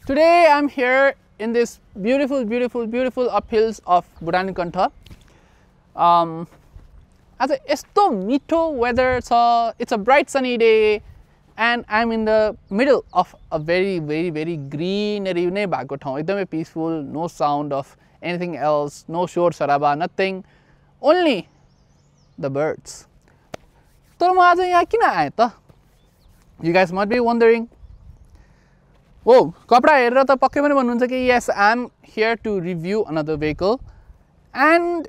Today I'm here in this beautiful uphills of Buranikantha. As a esto mito weather, it's a bright sunny day and I'm in the middle of a very greenery नै भएको ठाउँ, एकदमै peaceful, no sound of anything else, no shore saraba, nothing, only the birds. तर म आज यहाँ किन आए त? You guys might be wondering. Oh, कपडा हेरेर त पक्कै पनि भन्नुहुन्छ कि yes, I'm here to review another vehicle, and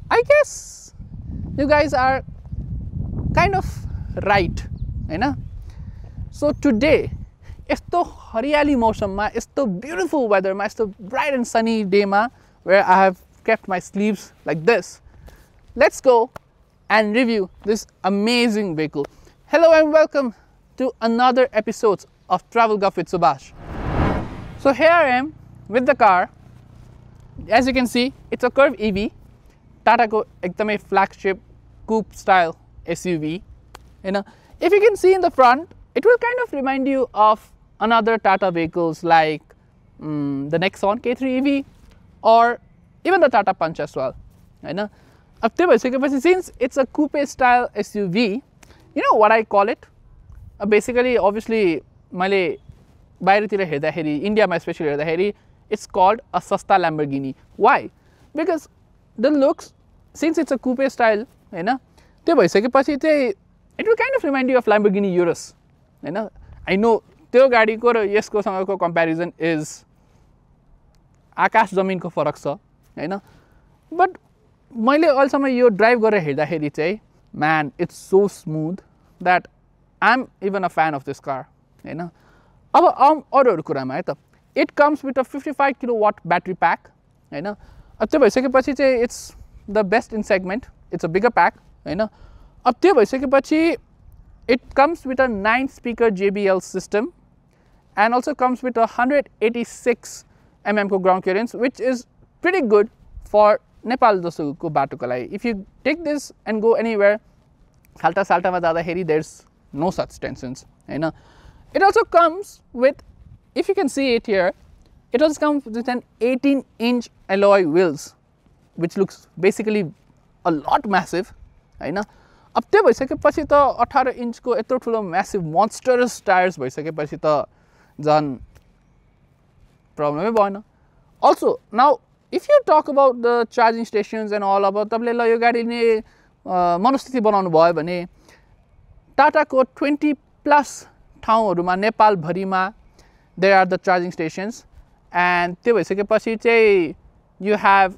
I guess you guys are kind of right, Hahn? So today, यस्तो हरियाली मौसममा, यस्तो beautiful weatherमा, यस्तो bright and sunny dayमा, where I have kept my sleeves like this, let's go and review this amazing vehicle. Hello and welcome to another episode of Travel Guff with Subash. So here I am with the car. As you can see, it's a Curvv EV, TATA ko ekdamai flagship coupe style SUV. You know, if you can see in the front, it will kind of remind you of another TATA vehicles like the Nexon K3 EV or even the Tata Punch as well. You know, since it's a coupe style SUV, you know what I call it? Basically, obviously, मैले बाहिरतिर हेर्दाखेरि, इन्डियामा specially हेर्दाखेरि, it's called a सस्ता Lamborghini. Why? Because the looks, since it's a coupe style, हैन, त्यो भइसकेपछि चाहिँ it will kind of remind you of Lamborghini Urus, Hahn? I know त्यो गाडीको र यसको सँगको comparison is आकाश जमिनको फरक छ, हैन? But मैले अहिलेसम्म यो ड्राइभ गरेर हेर्दाखेरि चाहिँ, man, it's so smooth that I'm even a fan of this car, हैन? अब अरूहरु कुरामा है त, it comes with a 55 kilowatt battery pack, हैन? अब त्यो भइसकेपछि चाहिँ it's the best in segment, it's a bigger pack, हैन? अब त्यो भइसकेपछि it comes with a 9 speaker JBL system and also comes with a 186 mm को ground clearance, which is pretty good for Nepal जसोको बाटोको लागि. If you take this and go anywhere, खाल्टा साल्टामा जाँदाखेरि there's no such tensions, Hahn? It also comes with, if you can see it here, it also comes with an 18-inch alloy wheels, which looks basically a lot massive, हैन? अब त्यो भइसकेपछि त 18 inch को यत्रो ठुलो massive monstrous tires भइसकेपछि त झन् प्रब्लमै भएन. Also, now if you talk about the charging stations and all, अब तपाईले ल यो गाडीले मनोस्थिति बनाउनु भयो भने टाटा को 20 plus ठाउँहरुमा Nepal भरिमा there are the charging stations, and त्यो भइसकेपछि चाहिँ you have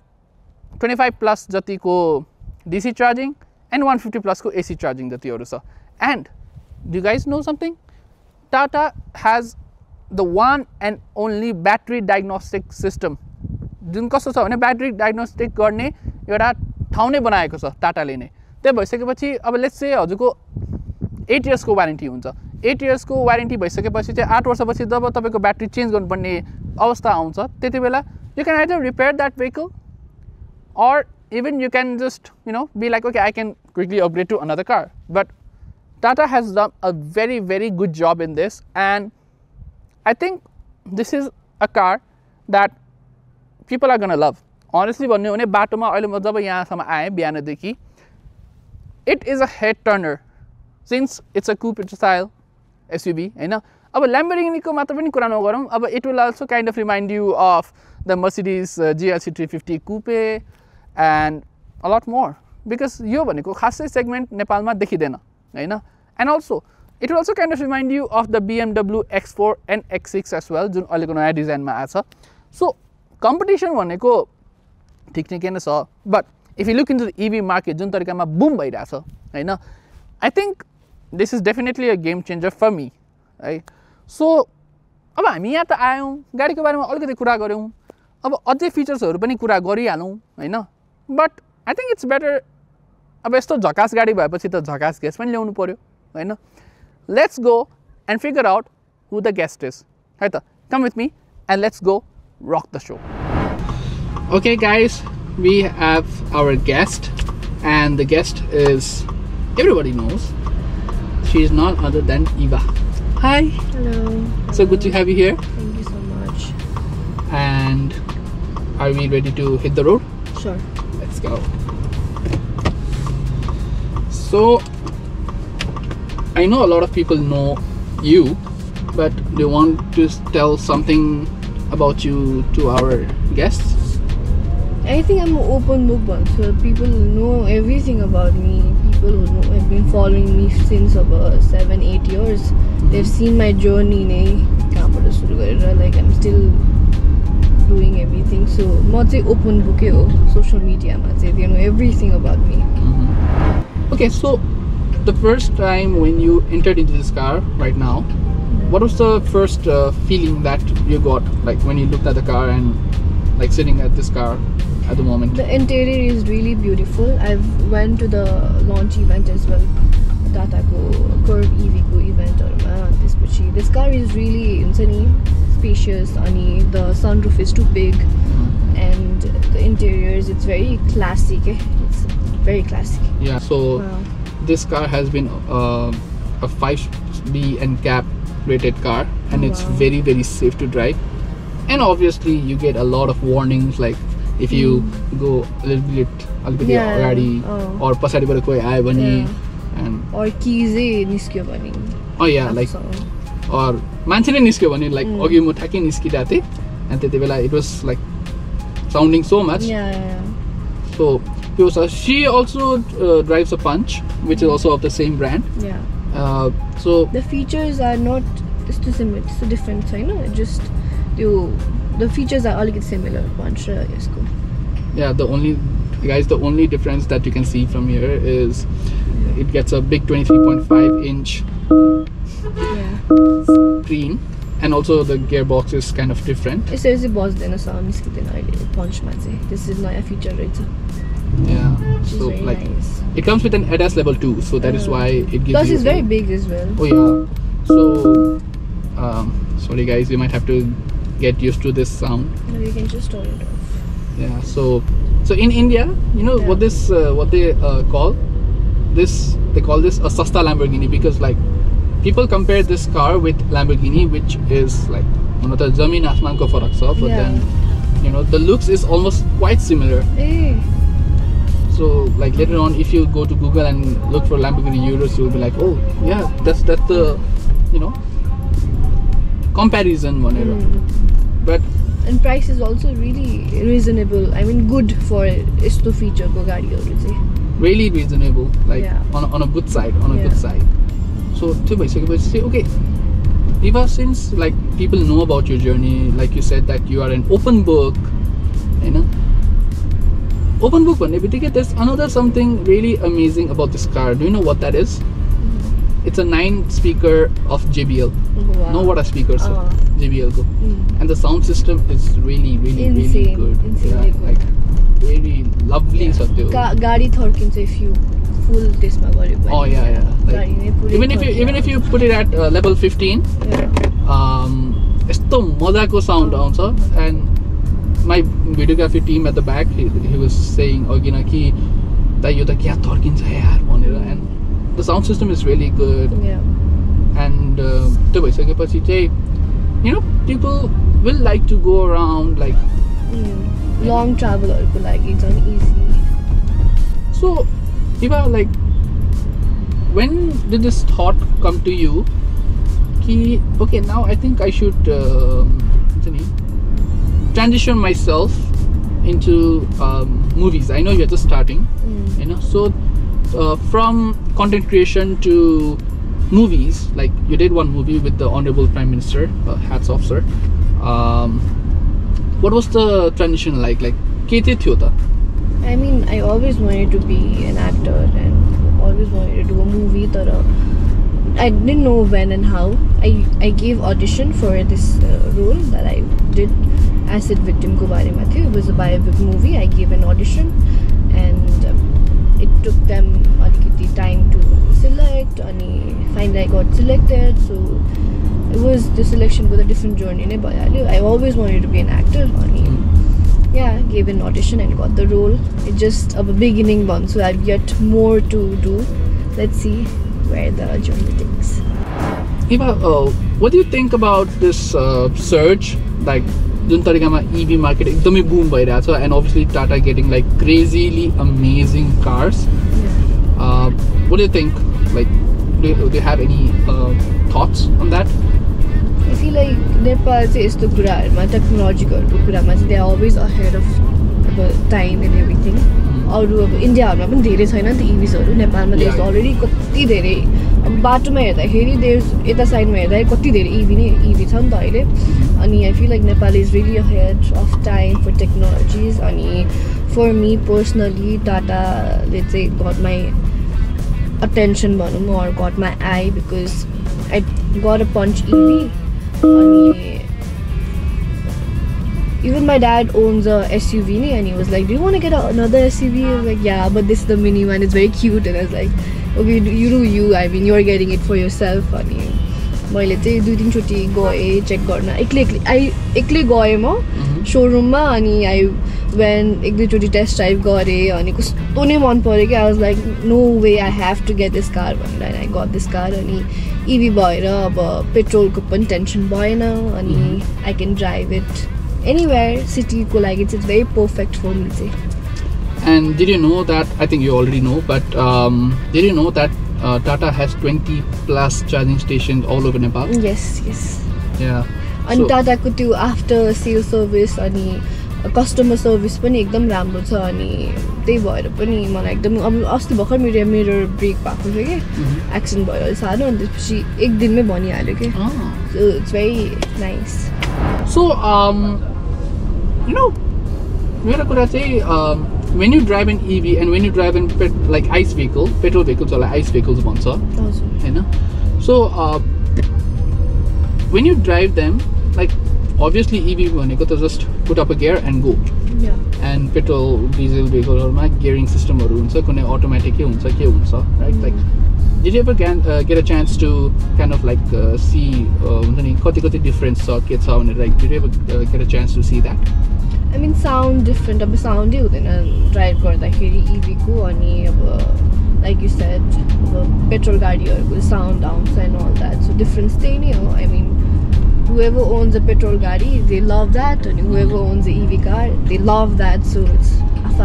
25 plus जतिको DC charging and 150 plus को AC charging जतिहरु छ. And do you guys know something? Tata has the one and only battery diagnostic system. जुन कस्तो छ भने battery diagnostic गर्ने एउटा ठाउँ नै बनाएको छ टाटाले नै. त्यो भइसकेपछि अब लेट्स से हजुरको 8 years को वारेन्टी हुन्छ. 8 years को वारेन्टी भइसकेपछि चाहिँ 8 वर्षपछि जब तपाईको ब्याट्री चेन्ज गर्नुपर्ने अवस्था आउँछ, त्यतिबेला you can either repair that vehicle or even you can just, you know, be like, okay, I can quickly upgrade to another car. But Tata has done a very good job in this, and I think this is a car that people are gonna love. Honestly भन्नु हो भने बाटोमा अहिले म जब यहाँसम्म आए बिहानदेखि, it is a head turner since it's a coupe style SUV, हैन? अब Lamborghini को मात्र पनि कुरा नगरौँ, अब it will also kind of remind you of the Mercedes GLC 350 coupe and a lot more, because यो भनेको खासै segment नेपालमा देखिदैन, हैन? And also it will also kind of remind you of the BMW X4 and X6 as well, जुन अहिलेको नयाँ डिजाइनमा आछ. So competition भनेको ठीक नै छ, but if you look into the EV market जुन तरिकामा boom भइराछ, Hahn? I think this is definitely a game changer for me, right? So अब हामी यहाँ त आयौं, गाडीको बारेमा अलिकति कुरा गर्यौं, अब अझै फिचर्सहरु पनि कुरा गरिहालौं, हैन? But I think it's better, अब यस्तो झकास गाडी भएपछि त झकास गेस्ट पनि ल्याउनु पर्यो, हैन? Let's go and figure out who the guest is, है त? Come with me and let's go rock the show. Okay guys, we have our guest, and the guest is, everybody knows, she is none other than Eva. Hi. Hello. So good to have you here. Thank you so much. And are we ready to hit the road? Sure. Let's go. So I know a lot of people know you, but do you want to tell something about you to our guests? I think I'm an open book one, so people know everything about me. People who know, have been following me since about 7-8 years. They've seen my journey. Like I'm still doing everything. So I'm open book social media. They know everything about me. Okay, so the first time when you entered into this car right now, what was the first feeling that you got, like when you looked at the car and like sitting at this car at the moment? The interior is really beautiful. I've went to the launch event as well, TATA Curvv.ev event. This car is really spacious. The sunroof is too big, and the interiors, it's very classic. It's very classic. Yeah. So this car has been a 5B NCAP rated car, and it's very safe to drive. And obviously you get a lot of warnings, like if you go a little bit already or pasadiबाट कोही आयो भने and or keys निस्क्यो भने like or मान्छेले निस्क्यो भने like अघि म ठ्याक्कै निस्किरहेको थिएँ and त्यति बेला it was like sounding so much. So she also drives a Punch, which is also of the same brand. So the features are not too similar, it's different, so just the features are all similar. Punch यसको. Yeah, the only difference that you can see from here is it gets a big 23.5 inch screen, and also the gearbox is kind of different. This is a feature, right? Yeah, so like nice. It comes with an ADAS level 2, so that is why it gives plus you. It's very big as well. Oh yeah, so sorry guys, you might have to get used to this sound. No, you can just turn it off. Yeah, so in India, you know what this what they call this? They call this a Sasta Lamborghini, because like people compare this car with Lamborghini, which is like one of the Zameen Asman ko farak cha, but then the looks is almost quite similar. So like later on, if you go to Google and look for Lamborghini Euros, you'll be like, oh yeah, that's the comparison one. But and price is also really reasonable. I mean, good for isto feature ko gaadi haru. Really reasonable, like on a good side, good side. So okay, Eva, since like people know about your journey, like you said that you are an open book, open book one. There's another something really amazing about this car. Do you know what that is? It's a 9-speaker of JBL. Wow. Know what a speaker is? JBL go. And the sound system is really really good. Insanely good. Like very lovely. Gaadi thorkins if you full this magari. Oh yeah. Like, even if you put it at level 15, esto mazako sound auncha. And my videography team at the back, he was saying ogina ki da yo ta kya thorkincha yaar bhanera, and the sound system is really good. And त्यो भइसकेपछि चाहिँ people will like to go around like long travelहरूको लागि it's easy. So Eva, like when did this thought come to you ki okay, now I think I should transition myself into movies. I know you're just starting, so from content creation to movies, like you did one movie with the Honorable Prime Minister, hats off sir. What was the transition like ke chai थियो ta? I mean, I always wanted to be an actor and always wanted to do a movie, but I didn't know when and how. I gave audition for this role that I did, Acid Victim ko bare ma थियो. It was a biopic movie. I gave an audition, and it took them alikiti time to select, and finally I got selected. So it was the selection was a different journey. I always wanted to be an actor. Yeah, gave an audition and got the role. It's just a beginning one, so I've yet more to do. Let's see where the journey takes. Eva, what do you think about this surge? Like जुन तरिकामा EV market एकदमै boom भइरहेछ and obviously Tata getting like crazily amazing cars. What do you think? Like, do you have any thoughts on that? I feel like Nepal is the technological they are always ahead of time and everything. India पनि धेरै छैन नि EVsहरु नेपालमा there's already कति धेरै बाटोमा हेर्दाखेरि there's यता साइडमा हेर्दा कति धेरै EV छ नि त अहिले अनि I feel like Nepal is really ahead of time for technologies अनि for me personally Tata let's say got my attention भनौं or got my eye because I got a Punch EV अनि even my dad owns a SUV and he was like, do you want to get another SUV? I was like, yeah, but this is the mini one, it's very cute. And I was like, okay, you do you, I mean, you're getting it for yourself. And मैले चाहिँ 2-3 चोटी गए check गर्न एक्लै गए म शोरूममा अनि I went 1-2 चोटी टेस्ट ड्राइभ गरे अनि कस्तो नै मन पर्यो कि I was like, no way, I have to get this car भनेर and I got this car अनि EV भएर अब पेट्रोलको पनि टेन्सन भएन अनि I can drive it anywhere city ko like it's very perfect for me say. And did you know that I think you already know but did you know that Tata has 20 plus charging stations all over Nepal? Yes yeah and so, Tata ko tyo after sales service ani customer service पनि एकदम राम्रो छ अनि त्यही भएर पनि मलाई एकदम अब अस्ति भर्खर मेरो मिरर ब्रेक भएको थियो के एक्सिडेन्ट भयो सानो अनि त्यसपछि एक दिनमै भनिहाल्यो के so it's very nice. So you know मेरो कुरा चाहिँ when you drive an EV and when you drive in like ice vehicle petrol vehicles or like ice vehicles भन्छ हैन so when you drive them like obviously EV भनेको त just put up a gear and go and petrol diesel vehicleहरुमा gearing systemहरु हुन्छ कुनै automatic हुन्छ के हुन्छ right like did you ever get a chance to kind of like see हुन्छ नि कति difference छ के छ भनेर like did you ever get a chance to see that? I mean sound different अब sound हुँदैन drive गर्दाखेरि EV को अनि अब like you said petrol गाडीहरुको sound आउँछ and all that so difference त्यही नै हो I mean whoever owns a petrol gari they love that and whoever owns the EV car they love that so it's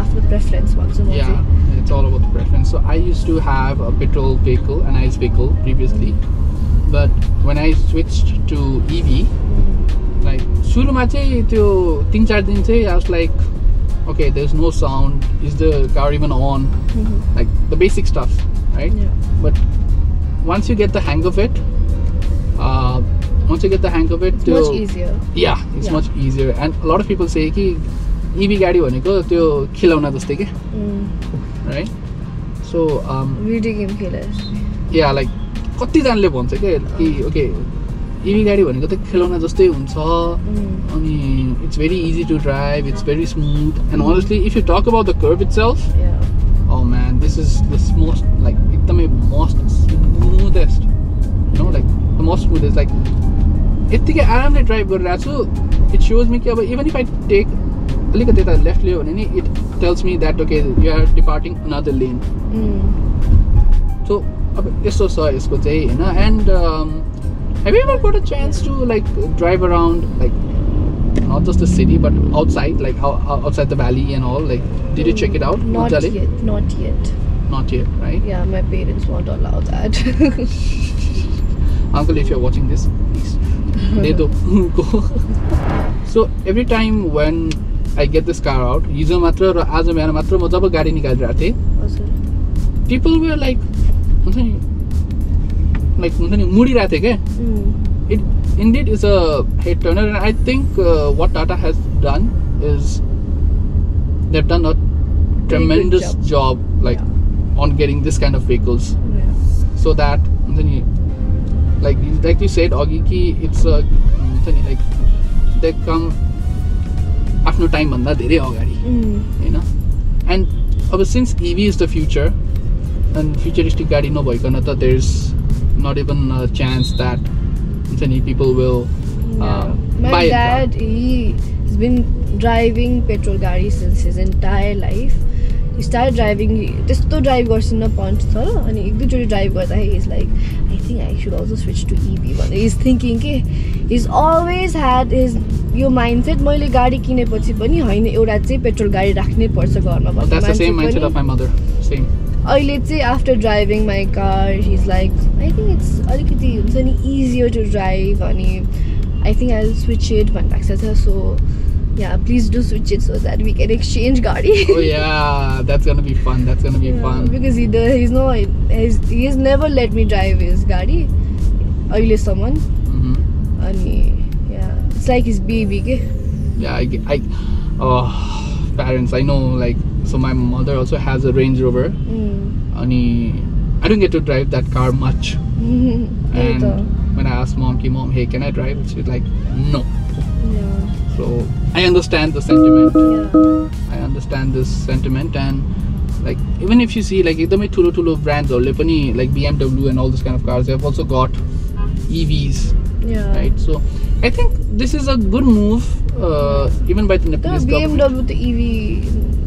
after preference it's all about the preference. So I used to have a petrol vehicle an ice vehicle previously but when I switched to EV like सुरुमा चाहिँ त्यो 3-4 दिन चाहिँ I was like okay there's no sound is the car even on like the basic stuff right but once you get the hang of it it's much easier. Yeah, it's much easier and a lot of people say कि EV गाडी भनेको त्यो खिलौना जस्तै के right so video game खेलेर yeah like कति जनाले भन्छ के कि okay EV गाडी भनेको त खिलौना जस्तै हुन्छ अनि it's very easy to drive it's very smooth and honestly if you talk about the Curvv itself oh man this is the most like एकदमै most smoothest you know like the most smoothest like यतिकै आरामले drive गरिरहेको छु it shows me कि अब even if I take अलिकति यता left लियो भने नि it tells me that okay you are departing another lane so अब यस्तो छ यसको चाहिँ हैन and have you ever got a chance to like drive around like not just the city but outside like how outside the valley and all like did you check it out? Not yet right? Yeah my parents won't allow that. Uncle if you're watching this please go. So every time when I get this car out हिजो मात्र र आज बिहान मात्र म जब गाडी निकालिरहेको थिएँ people were like हुन्छ नि मुडिरहेको थियो के it indeed is a head turner and I think what Tata has done is they've done a tremendous job like on getting this kind of vehicles so that like you said Augie ki it's a like they come after time bhanda धेरै अगाडि हैन and since EV is the future and futuristic गाडी नभइकन त there's not even a chance that people will my dad he's been driving petrol gari since his entire life he started driving. त्यस्तो drive गर्छिन punch छ र अनि एक दुईचोटि drive गर्दाखेरि he's like I think I should also switch to EV भनेर he's thinking के he's always had his yo mindset मैले गाडी किनेपछि पनि हैन एउटा चाहिँ पेट्रोल गाडी राख्नै पर्छ घरमा भन्ने That's the same mindset of my mother. Same. अहिले चाहिँ after driving my car he's like I think it's अलिकति हुन्छ नि easier to drive अनि I think I'll switch it भन्नुहुन्छ छ so yeah, please do switch it so that we can exchange gari. Oh yeah, that's gonna be fun. That's gonna be fun. Because he has never let me drive his gari. Aile someone. Yeah, it's like his baby, ke? Yeah, parents. I know, like, so my mother also has a Range Rover. And I don't get to drive that car much. And when I asked mom, hey, can I drive? She's like, no. Yeah. So I understand the sentiment. Yeah. I understand this sentiment, and like even if you see like ekdamai thulo brands or like BMW and all this kind of cars, they have also got EVs. Yeah. Right. So I think this is a good move, even by the Nepalese government. BMW to EV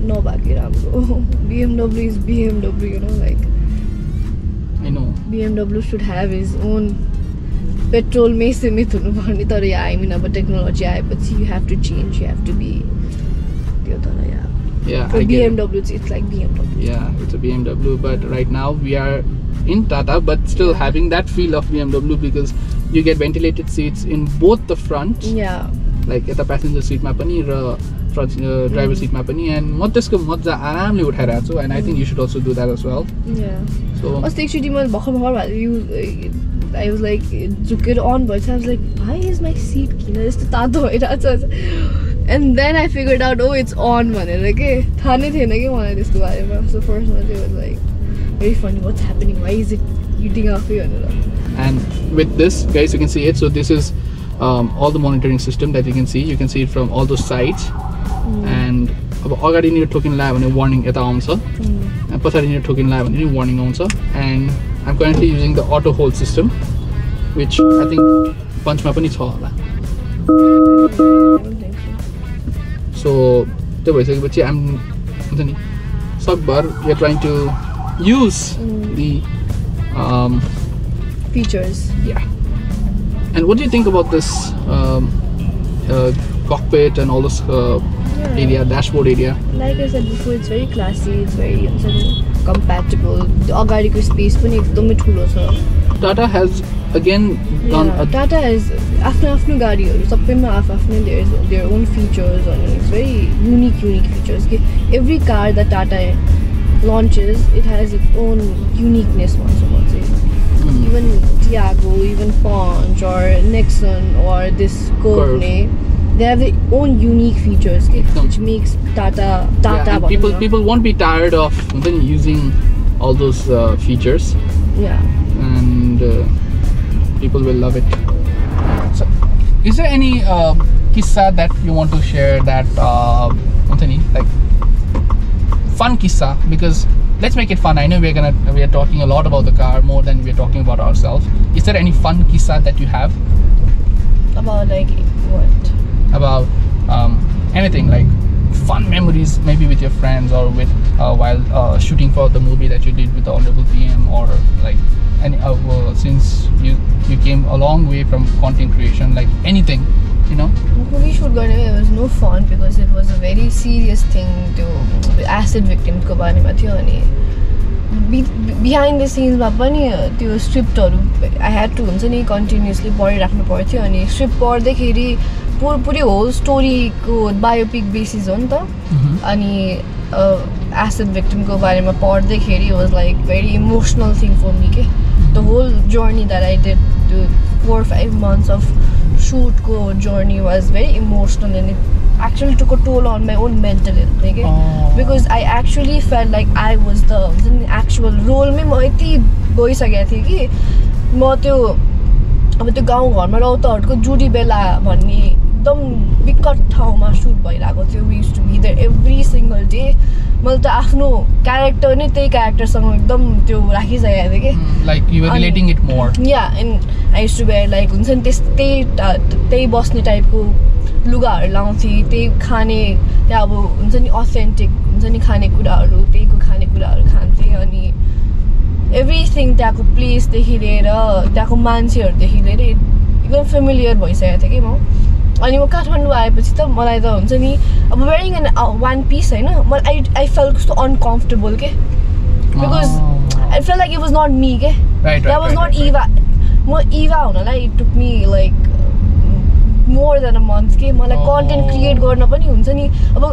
no baki ramro. BMW is BMW, you know, like. I know. BMW should have his own. Petrol may सीमित हुनु पर्ने तर या I mean अब technology आएपछि you have to change, you have to be त्यो तर या yeah for BMW it's like BMW. Yeah, it's a BMW, but right now we are in Tata but still having that feel of BMW because you get ventilated seats in both the front, like at the passenger seat ma pani ra front driver seat ma pani, and म त्यसको मजा आरामले उठाइरहेको छु, and I think you should also do that as well. Yeah. So अस्ति एकचोटि मैले भर्खर I was like झुकेर on भएछ. I was like why is my seat किन यस्तो तातो भइरहेछ, and then I figured out oh it's on भनेर के थाहा नै थिएन के मलाई त्यसको बारेमा. So first one was like very funny, what's happening, why is it eating off भनेर. And with this guys you can see it, so this is all the monitoring system that you can see it from all those sides. And अब अगाडि नि token लायो भने warning यता आउँछ, and पछाडि नि टोकन लायो भने नि वार्निङ आउँछ. And I'm currently using the auto hold system, which I think punch ma pani छ होला. So त्यो भइसकेपछि I'm हुन्छ नि सकभर we are trying to use the features. Yeah. And what do you think about this cockpit and all this area, dashboard area? Like I said before, it's very classy, it's very compatible. The अगाडिको space पनि एकदमै ठुलो छ. Tata has again done Tata is आफ्नो गाडीहरु सबैमा आफ्नो their own features, and it's very unique features. Every car that Tata launches, it has its own uniqueness once. Even Tiago, even Punch or Nexon or this Curvv, they have their own unique features, which makes Tata. And people won't be tired of using all those features. Yeah. And people will love it. So, is there any kissa that you want to share that like fun kissa? Because let's make it fun. I know we are talking a lot about the car more than we are talking about ourselves. Is there any fun kissa that you have? About like what? About anything, like fun memories, maybe with your friends or with while shooting for the movie that you did with the Honorable PM, or like any since you came a long way from content creation, like anything, you know. Movie shoot गर्ने it was no fun because it was a very serious thing. त्यो acid victim को बारेमा थियो अनि behind the scenes मा पनि त्यो scriptहरु I had to हुन्छ नि continuously पढिराख्नु पर्थ्यो, अनि script पढ्दाखेरि पुरै whole story को biopic basis हो नि त. अनि acid victim को बारेमा पढ्दाखेरि was like very emotional thing for me के. The whole journey that I did, the 4 or 5 months of shoot ko journey was very emotional, and it actually took a toll on my own mental health, okay? Because I actually felt like I was the actual role में म यति गइसकेको थिएँ कि म त्यो अब त्यो गाउँ घरमा रौतहरुको जुडी बेला भन्ने एकदम विकट ठाउँमा सुट भइरहेको थियो we used to be there every single day मैले त आफ्नो क्यारेक्टर नै त्यही क्यारेक्टरसँग एकदम त्यो राखिसकेको थिएँ कि like you were relating it more yeah and I used to wear like हुन्छ नि त्यही बस्ने टाइपको लुगाहरू लाउँथेँ त्यही खाने त्यहाँ अब हुन्छ नि अथेन्टिक हुन्छ नि खानेकुराहरू त्यहीको खानेकुराहरू खान्थेँ अनि एभ्रिथिङ त्यहाँको प्लेसदेखि लिएर त्यहाँको मान्छेहरूदेखि लिएर एकदम फेमिलियर भइसकेको थिएँ कि म अनि म काठमाडौँ आएपछि त मलाई त हुन्छ नि अब वेयरिङ एन वान पिस होइन मलाई आई फेल कस्तो अनकम्फर्टेबल के because I feel like it was not me के द्याट वाज नट इभा म इभा हुनलाई it took me like more than a month के मलाई कन्टेन्ट क्रिएट गर्न पनि हुन्छ नि अब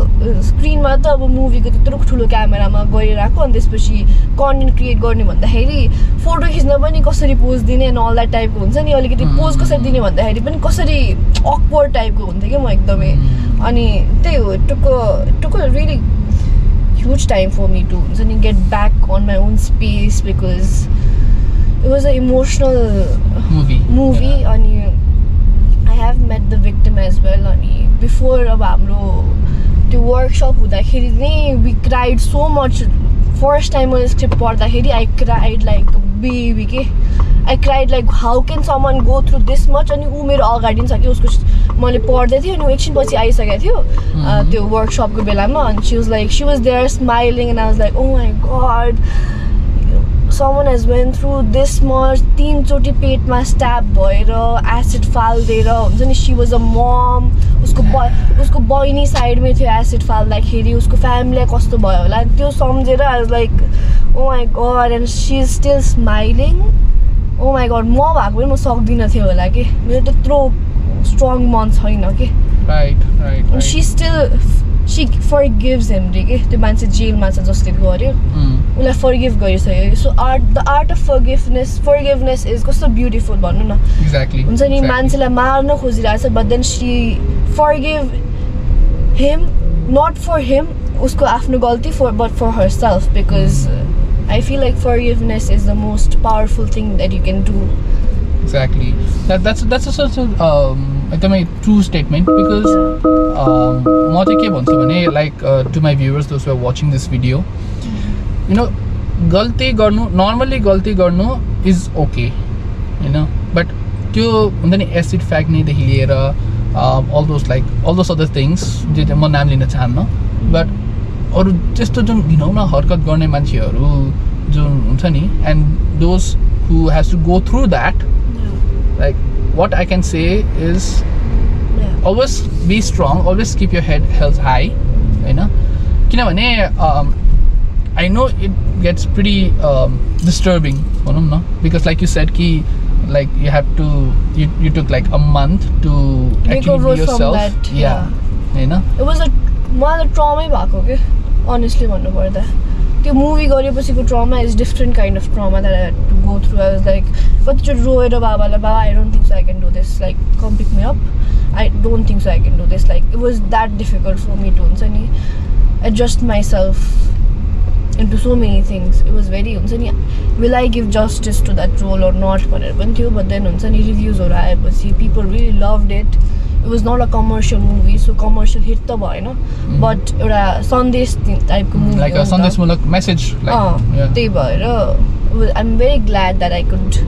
स्क्रिनमा त अब मुभीको त्यत्रो ठुलो क्यामेरामा गरिरहेको अनि त्यसपछि कन्टेन्ट क्रिएट गर्ने भन्दाखेरि फोटो खिच्न पनि कसरी पोज दिने एन्ड अल द्याट टाइपको हुन्छ नि अलिकति पोज कसरी दिने भन्दाखेरि पनि कसरी अकवर्ड टाइपको हुन्थ्यो क्या म एकदमै अनि त्यही हो took really huge time for me to हुन्छ नि get back on my own space because it was a emotional movie अनि I have met the victim as well अनि before अब हाम्रो त्यो वर्कसप हुँदाखेरि नै we cried so much first time मैले स्क्रिप्ट पढ्दाखेरि I cried like a baby के I cried like how can someone go through this much अनि ऊ मेरो अगाडि नि छ कि उसको मैले पढ्दै थिएँ अनि ऊ एकछिन पछि आइसकेको थियो त्यो वर्कसपको बेलामा अनि she was there smiling and I was like oh my god someone has went through this much 3 चोटि पेटमा स्ट्याब भएर एसिड फाल्देर हुन्छ नि she was a mom उसको बहिनी साइडमै थियो एसिड फाल्दाखेरि उसको फ्यामिलीलाई कस्तो भयो होला त्यो सम्झेर I was like oh my god and she is still smiling oh my god म भएको पनि म सक्दिनँ थियो होला कि मेरो त्यत्रो स्ट्रङ मन छैन कि right and she forgives him रे के त्यो मान्छे जेलमा छ जसले गर्यो उसलाई फर्गिभ गरिसक्यो so the art of forgiveness is कस्तो ब्युटिफुल भन्नु न एक्ज्याक्टली हुन्छ नि मान्छेलाई मार्न खोजिरहेछ but then she forgive him not for him उसको आफ्नो गल्ती but for herself because I feel like forgiveness is the most powerful thing that you can do Exactly. That's such a एकदमै true statement because म चाहिँ के भन्छु भने like to my viewers those who are watching this video you know गल्ती गर्नु normally गल्ती गर्नु is okay you know but त्यो हुन्छ नि एसिड फ्याक्नेदेखि लिएर all those other things जे म नाम लिन चाहन्न but अरू त्यस्तो जुन घिनौना हरकत गर्ने मान्छेहरू जुन हुन्छ नि and those who has to go through that like what I can say is always be strong, always keep your head held high, you know. Kinabhane I know it gets pretty disturbing, no? Because like you said ki like you have to you took like a month to actually be yourself. That, yeah. You know. It was a trauma bhako ke honestly भन्नु पर्दा त्यो movie गरेपछिको trauma is different kind of trauma that I had to go through I was like कतिचोटि रोएर बाबालाई बाबा I don't think so I can do this like come pick me up I don't think so I can do this like it was that difficult for me to हुन्छ नि adjust myself into so many things it was very हुन्छ नि will I give justice to that role अर नट भनेर पनि थियो but then हुन्छ नि रिभ्युजहरू आएपछि people really लभड it it was not a commercial movie so commercial hit त भएन but एउटा सन्देश टाइपको movie like a सन्देशमूलक message like त्यही भएर I'm very glad that I could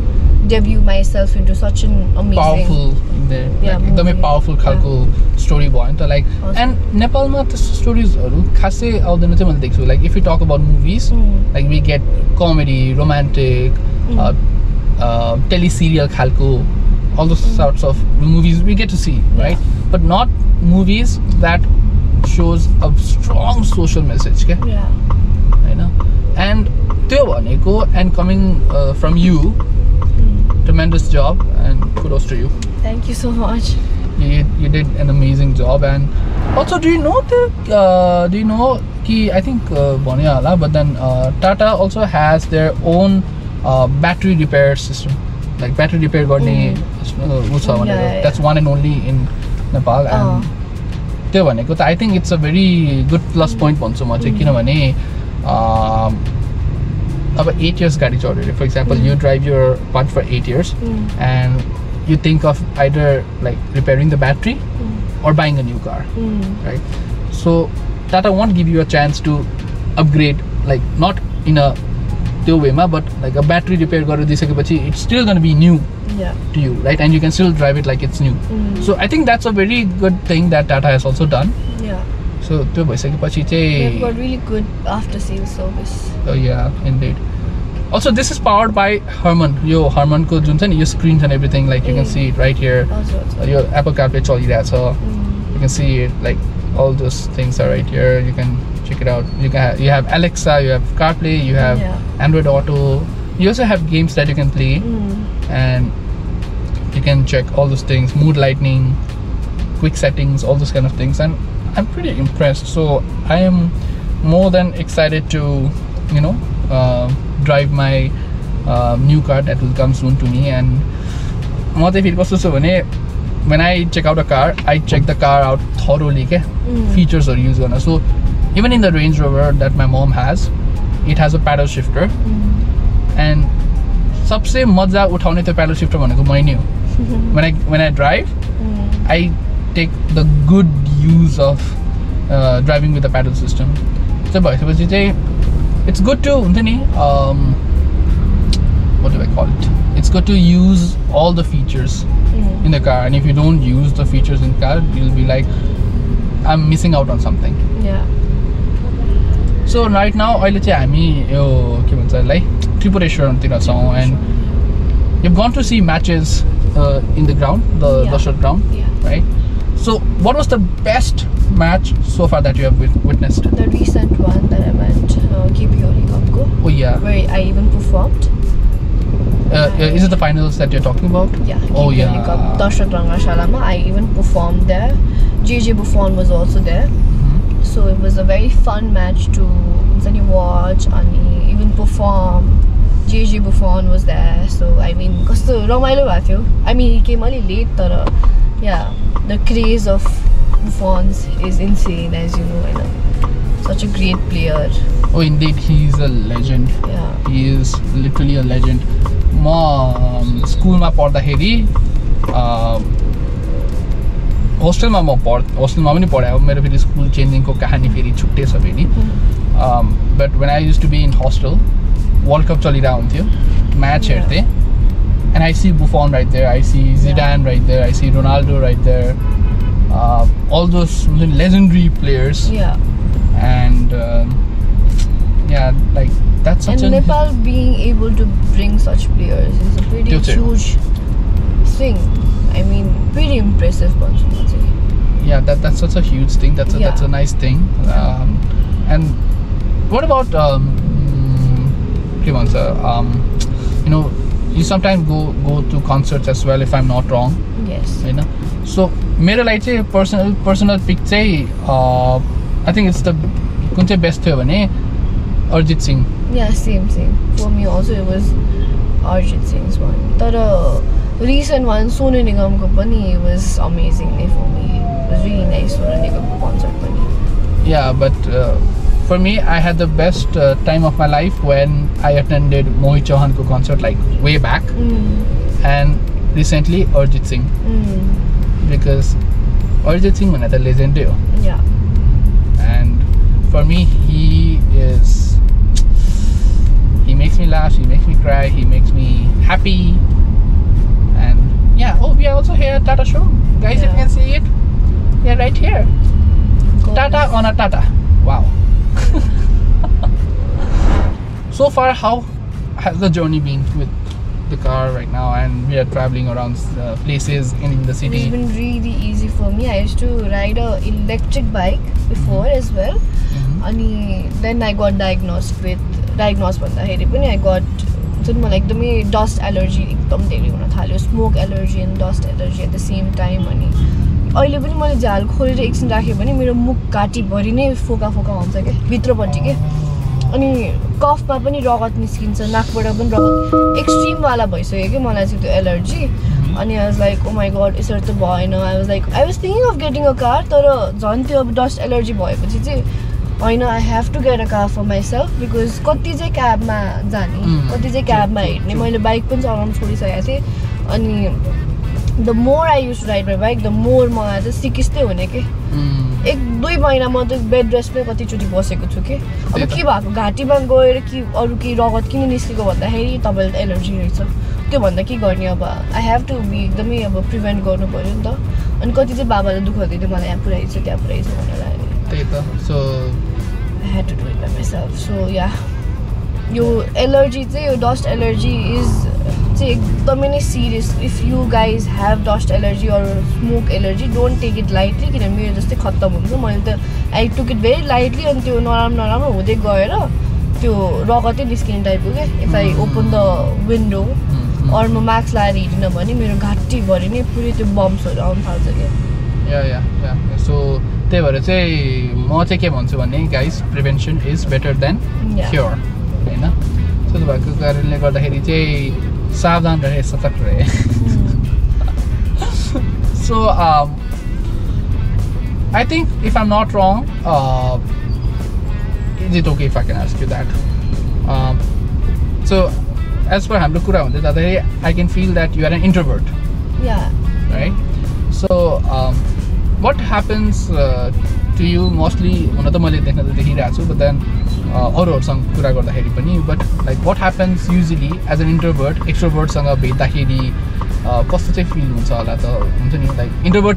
debut myself into such an amazing powerful एकदमै powerful खालको story भयो नि त लाइक एन्ड नेपालमा त्यस्तो स्टोरिजहरू खासै आउँदैन चाहिँ मैले देख्छु like if you talk about movies like we get comedy romantic teleserial खालको all those sorts of movies we get to see, right? But not movies that shows a strong social message, okay? Yeah. You know? And त्यो भनेको and coming from you, tremendous job and kudos to you. Thank you so much. You did an amazing job and also do you know ki I think bhanyo होला but then Tata also has their own battery repair system. Like battery repair गर्ने that's one and only in Nepal and त्यो भनेको त I think it's a very good plus point भन्छु म चाहिँ किनभने अब 8 years गाडी चढ्यो for example you drive your part for 8 years and you think of either like repairing the battery or buying a new car, right? So Tata won't give you a chance to upgrade, like not in a way, but like a battery repair it's still going to be new to you, right? And you can still drive it like it's new. So I think that's a very good thing that Tata has also done. So they've got really good after sales service. Oh yeah, indeed. Also, this is powered by Harman. Harman ko jun cha ni, screens and everything, like you can see it right here. Your Apple CarPlay chaliरहेछ. You can see it, like all those things are right here. You can check it out. You have Alexa, you have CarPlay, you have Android Auto. You also have games that you can play, and you can check all those things, mood lighting, quick settings, all those kind of things. And I'm pretty impressed. So I am more than excited to, drive my new car that will come soon to me. And when I check out a car, I check the car out thoroughly. Features are used. So even in the Range Rover that my mom has, it has a paddle shifter. And सबसे मजा उठाउने त्यो paddle shifter भनेको मै नै हो. When I drive, I take the good use of driving with the paddle system. So भएपछि चाहिँ it's good to what do I call it? It's good to use all the features in the car, and if you don't use the features in the car, you'll be like, I'm missing out on something. So right now अहिले चाहिँ हामी यो के भन्छ lai त्रिपुरेश्वरतिर छौं, and you've gone to see matches in the ground, the Dashad ground, right? So what was the best match so far that you have witnessed? The recent one that I went, KP. Oh yeah. Where I even performed. Is it the finals that you're talking about? Yeah. Oh yeah. Dashad Rangashalama. I even performed there. JJ Buffon was also there. So it was a very fun match to watch and even perform. JJ Buffon was there. So I mean, I mean, he came a little late, but yeah, the craze of Buffons is insane, as you know. Such a great player. Oh, indeed, he's a legend. Yeah. He is literally a legend. Ma school ma पढ्दाखेरि होस्टेलमा म होस्टेलमा पनि पढे अब मेरो फेरि school चेन्जिङको कहानी फेरि छुट्टै छ फेरि but when I used to be in hostel world cup चलिरहेको हुन्थ्यो म्याच हेर्थे and I see Buffon right there, I see Zidane right there, I see Ronaldo right there, all those legendary players. And yeah, like that's such and Nepal being able to bring such players is a pretty huge thing. I mean, pretty impressive. Yeah, that's such a huge thing. That's a nice thing. And what about you sometimes go to concerts as well, if I'm not wrong. Yes. So मेरो लागि चाहिँ personal pick चाहिँ I think it's the कुन चाहिँ best थियो भने Arjit Singh. Yeah, same. For me also it was Arjit Singh's one. But recent one, Sonu Nigam ko pani was amazing for me. It was really nice Sonu Nigam concert pani. Yeah, but for me, I had the best time of my life when I attended Mohit Chauhan ko concert, like way back, and recently Arjit Singh, because Arjit Singh is a legend. Yeah. And for me, he makes me laugh, he makes me cry, he makes me happy. And yeah, we are also here at Tata show, guys. If you can see it, we are right here. Tata on a Tata. Wow. So far, how has the journey been with the car right now? And we are traveling around places in the city. It's been really easy for me. I used to ride a electric bike before as well. And then I got diagnosed भन्दाखेरि I got एकदमै dust allergy, एकदम धेरै हुन थाल्यो, smoke allergy and dust allergy at the same time. अनि अहिले पनि मैले झाल खोलेर एकछिन राखे भने मेरो मुख घाटी भरि नै फोका हुन्छ के भित्रपट्टि के अनि कफमा पनि रगत निस्किन्छ, नाकबाट पनि रगत एक्सट्रिम वाला भइसक्यो के मलाई चाहिँ त्यो एलर्जी. अनि I was like, oh my god, यसरी त भएन. I was thinking of getting a car, तर झन् त्यो अब dust allergy भएपछि चाहिँ होइन, I have to get a car for myself, because कति चाहिँ क्याबमा जाने, कति चाहिँ क्याबमा हिँड्ने. मैले बाइक पनि चलाउन छोडिसकेको थिएँ. अनि the more I used to ride my bike, the more मलाई चाहिँ सिकिस्तै हुने के 1-2 महिना म त बेड रेस्टमै कतिचोटि बसेको छु के अब के भएको घाँटीमा गएर कि अरु के रगत किन निस्केको भन्दाखेरि तपाईले त एलर्जी रहेछ त्यो भन्दा के गर्ने अब आई हैव टु बी एकदमै अब प्रिभेन्ट गर्नु पर्यो नि त अनि कति चाहिँ बाबाले दुःख दिँदै मलाई यहाँ पुर्याइछ त्यहाँ पुर्याइछ भनेर त्यही त so I had to do it by myself. So yeah, यो एलर्जी चाहिँ यो डस्ट एलर्जी इज चाहिँ एकदमै नै serious. If you guys have dust allergy or smoke allergy don't take it lightly किनभने मेरो जस्तै खत्तम हुन्छ. मैले त आई टुक इट भेरी लाइटली अनि त्यो नराम्रो हुँदै गएर त्यो रगतै निस्किने टाइपको क्या. If I open the window or म मास्क लगाएर हिँडिनँ भने मेरो घाँटीभरि नै पुरै त्यो बम्सहरू आउनु थाल्छ क्या. या सो त्यही भएर चाहिँ म चाहिँ के भन्छु भने guys prevention is better than cure होइन. त्यस्तो भएको कारणले गर्दाखेरि चाहिँ सावधान रहे, सतर्क रहे. So I think if I am not wrong is it okay if I can ask you that. So as per हाम्रो कुरा हुँदै जाँदाखेरि I can feel that you are an introvert right. So what happens to you mostly हुन त मैले देख्न त देखिरहेको छु but then अरूहरूसँग कुरा गर्दाखेरि पनि but like what happens usually as an introvert extrovertसँग भेट्दाखेरि कस्तो चाहिँ फिल हुन्छ होला त हुन्छ नि. Like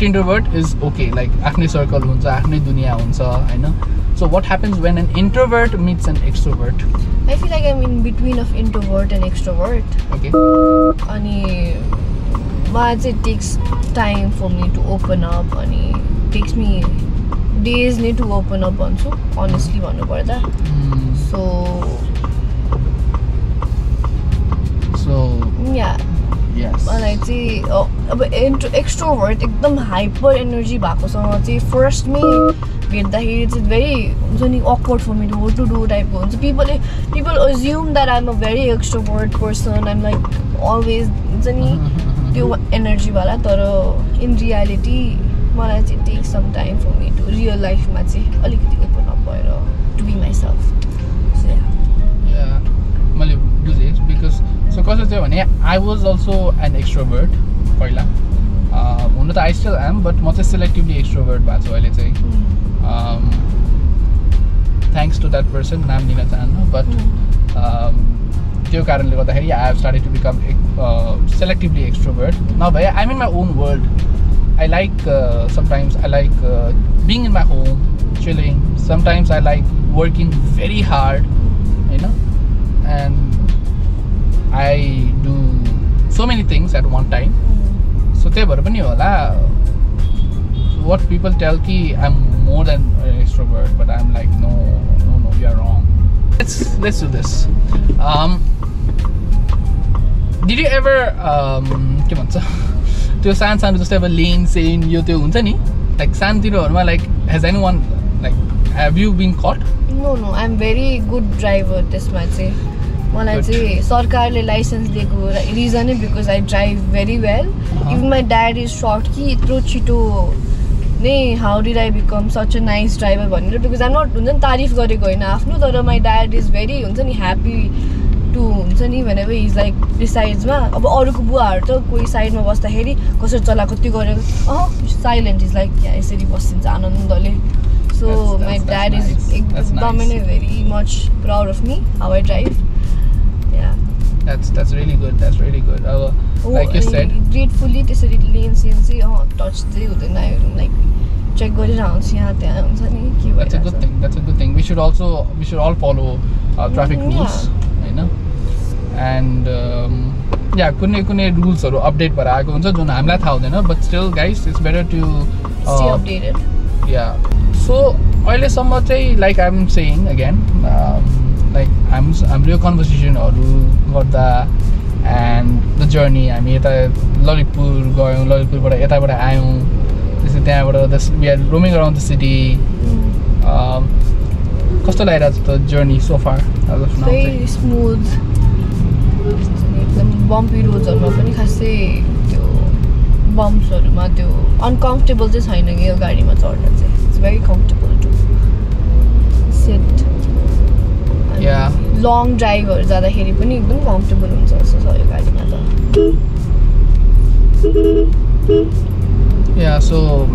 introvert is okay like आफ्नै सर्कल हुन्छ, आफ्नै दुनियाँ हुन्छ होइन. So what happens when an introvert meets an extrovert? I feel like I'm in between of introvert and extrovert. Okay. अनि it takes time for me to open up and it takes me days to open up also, honestly भन्नु पर्दा. So yeah, yes, मलाई चाहिँ अब extrovert एकदम hyper energy भएकोसँग चाहिँ फर्स्टमै भेट्दाखेरि चाहिँ भेरी हुन्छ नि awkward for me to do टाइपको हुन्छ. people assume that I'm a very extrovert person. I'm like always हुन्छ नि त्यो एनर्जीवाला. तर इन रियालिटी मलाई चाहिँ take some time for me to real लाइफमा चाहिँ अलिकति ओपन अप भएर टु बी माइ सेल्फ. मैले बुझेँ बिकज सो कस्तो थियो भने I was also an extrovert पहिला. हुन त आई स्टिल एम बट म चाहिँ सेलेक्टिभली एक्स्ट्रोभर्ट भएको छु अहिले चाहिँ. थ्याङ्क्स टु द्याट पर्सन, नाम दिन चाहन्न बट त्यो कारणले गर्दाखेरि I have started to become selectively extrovert. नभए I'm in my own world. I like sometimes I like being in my home, chilling. Sometimes I like working very hard, you know, and I do so many things at one time. So त्यही भएर पनि होला what people tell कि I'm more than an extrovert, but I'm like no, you are wrong. Let's do this. Did you ever के भन्छ त्यो सानो जस्तै अब लेन सेन यो त्यो हुन्छ नि लाइक सानोतिरहरूमा like has anyone like have you been caught? No I am very good driver. त्यसमा चाहिँ मलाई चाहिँ सरकारले लाइसेन्स दिएको रिजनै because I drive very well. Even my dad is short कि यत्रो छिटो नै how did I become such a nice driver भनेर. बिकज आइम नट हुन्छ नि तारिफ गरेको होइन आफ्नो, तर माई ड्याड इज भेरी हुन्छ नि ह्याप्पी टु हुन्छ नि भनेर इज लाइक बिसाइड्समा. अब अरूको बुवाहरू त कोही साइडमा बस्दाखेरि कसरी चलाएको त्यो गरेको साइलेन्ट इज लाइक यहाँ यसरी बसिन्छ आनन्दले. सो माई ड्याड इज एकदमै नै very much proud of me how I drive. That's really good. Like you said, ग्रेटफुल्ली त्यसरी लेन सेन चाहिँ टच चाहिँ हुँदैन. लाइक चेक गरिरहन्छ यहाँ त्यहाँ हुन्छ नि के भन्छ. That's a good thing. We should all follow traffic rules, होइन. And कुनै रुल्सहरू अपडेट भएर आएको हुन्छ जुन हामीलाई थाहा हुँदैन. But still guys it's better to stay updated. Yeah so अहिलेसम्म चाहिँ like I am saying again like हाम्रो यो कन्भर्सेसनहरू गर्दा एन्ड द जर्नी हामी यता ललितपुर गयौँ, ललितपुरबाट यताबाट आयौँ, त्यसपछि त्यहाँबाट we are roaming around the city. कस्तो लागिरहेको छ त journey so far? Very smooth. एकदम बम्पी रोड्सहरूमा पनि खासै त्यो बम्प्सहरूमा त्यो अनकम्फर्टेबल चाहिँ छैन कि यो गाडीमा चढ्दा चाहिँ. It's very comfortable to sit. Long ड्राइभहरू जाँदाखेरि पनि एकदम कम्फर्टेबल हुन्छ जस्तो छ यो गाडीमा त. Yeah, so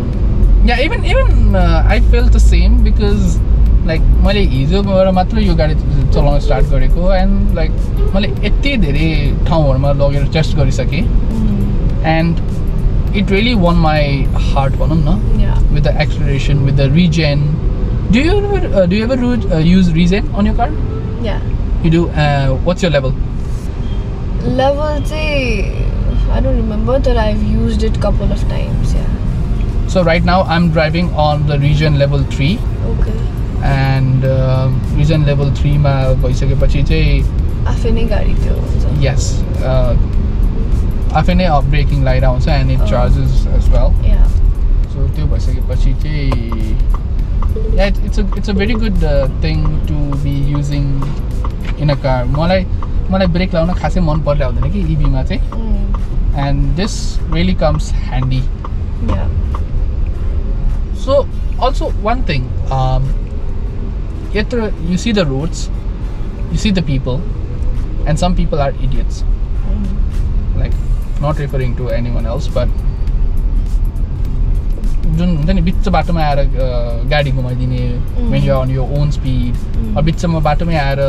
yeah, even I felt the same because like मैले हिजो गएर मात्र यो गाडी चलाउन स्टार्ट गरेको and like मैले यति धेरै ठाउँहरुमा लगेर टेस्ट गरिसके and it really won my heart भनौं न. Yeah. With the acceleration, with the regen. Do you ever use regen on your car? Yeah. You do. What's your level? Level say, I don't remember, but I've used it couple of times. Yeah. So right now I'm driving on the regen level 3. Okay. And regen level 3 मा भइसकेपछि चाहिँ आफै नै गाडी त्यो हुन्छ. Yes. आफै नै ब्रेकिङ लाइट आउँछ and it charges as well. Yeah. So त्यो भइसकेपछि चाहिँ yeah, it's a very good thing to be using in a car. मलाई ब्रेक लाउन खासै मन पर्दै हुँदैन कि EV मा चाहिँ. And this really comes handy. Yeah. So also one thing, you see the roads, you see the people, and some people are idiots. Like, not referring to anyone else, but जुन हुन्छ नि बिच बाटोमा आएर गाडी घुमाइदिने when you are on your own speed, or बिचमा बाटोमै आएर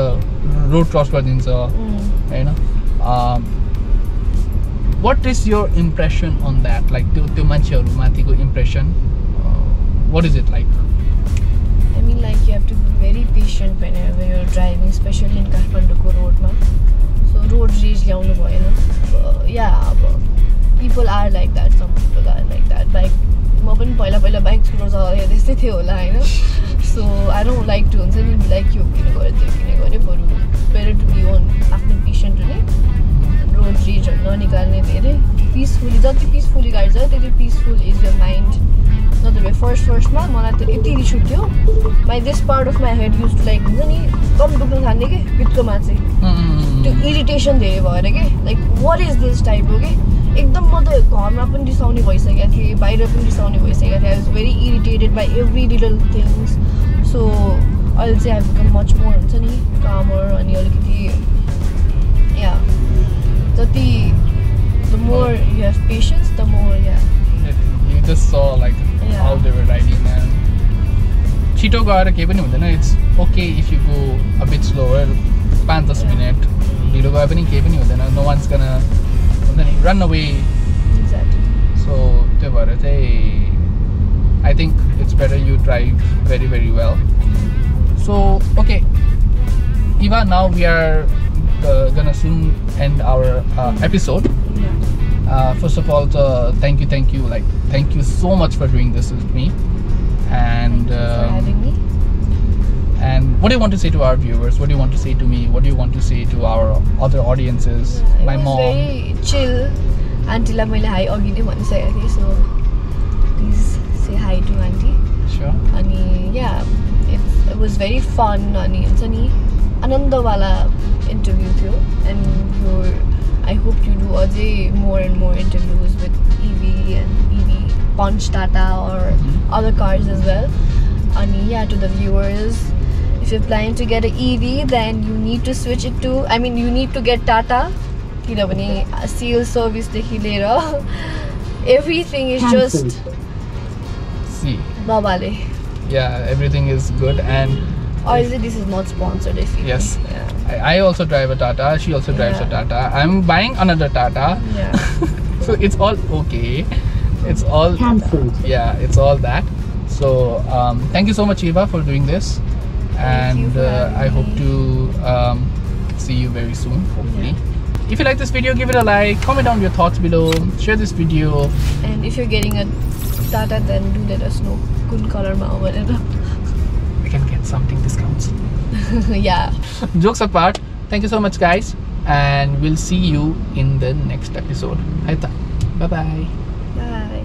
road cross गरिदिन्छ हैन. What is your impression on that? Like त्यो मान्छेहरु माथिको impression, what is it like? I mean, like, you have to be very patient whenever you're driving, especially in Kathmanduko road ma. So road rage ल्याउनु भएन. Yeah, people are like that. Some people are like that. Like, म पनि पहिला bike scooter चलाउँदा त्यस्तै थियो होला हैन. So I don't like to हुन्छ नि like यो किन गरे त्यो किन गरे, बरु better to be on आफ्नो पेशेन्ट हुने, रोड रेज ननिकाल्ने, धेरै पिसफुली, जति पिसफुली गाडी छ त्यति पिसफुल इज your mind. नत्र फर्स्टमा मलाई त यति रिस उठ्थ्यो. My this part of my head used to like हुन्छ नि कम दुख्न थाल्ने के बिचमा चाहिँ त्यो इरिटेसन धेरै भएर के like what is this type हो के एकदम म त घरमा पनि रिसाउने भइसकेको थिएँ, बाहिर पनि रिसाउने भइसकेको थिएँ. I was very irritated by every little things. So अहिले चाहिँ I've become much more हुन्छ नि calmer अनि अलिकति yeah जति the more you have patience the more You just saw like how they were riding and छिटो गएर केही पनि हुँदैन. It's okay if you go a bit slower, 5-10 minute ढिलो गए पनि केही पनि हुँदैन. No one's gonna run away. Exactly. So त्यो भएर चाहिँ I think it's better you drive very very well. So okay, Eva, now we are gonna soon end our episode. First of all, thank you, like thank you so much for doing this with me, and thank you for having me. And what do you want to say to our viewers? What do you want to say to me? What do you want to say to our other audiences? My mom. It was very chill. Auntie la मैले hi अघि नै भनिसकेको थिएँ, so please say hi to auntie. Sure. अनि yeah, it was very fun. अनि हुन्छ नि आनन्दवाला interview थियो. And I hope you do अझै more and more interviews with EV and EV Punch TATA or other cars as well. And yeah, to the viewers, if you're planning to get an EV, then you need to switch it to, I mean, you need to get TATA. किनभने sales service देखि लिएर everything is just see बाबाले. Yeah, everything is good. And obviously this is not sponsored, if you yes, yeah. I also drive a TATA. She also drives a TATA. I'm buying another TATA. Yeah. So it's all okay. It's all yeah, it's all that. So thank you so much, Eva, for doing this. And I hope to see you very soon, hopefully. Yeah. If you like this video, give it a like, comment down your thoughts below, share this video. And if you're getting a TATA, then do let us know good color ma over it. We can get something discounts. Yeah. Jokes apart, thank you so much, guys, and we'll see you in the next episode. Bye bye. Bye.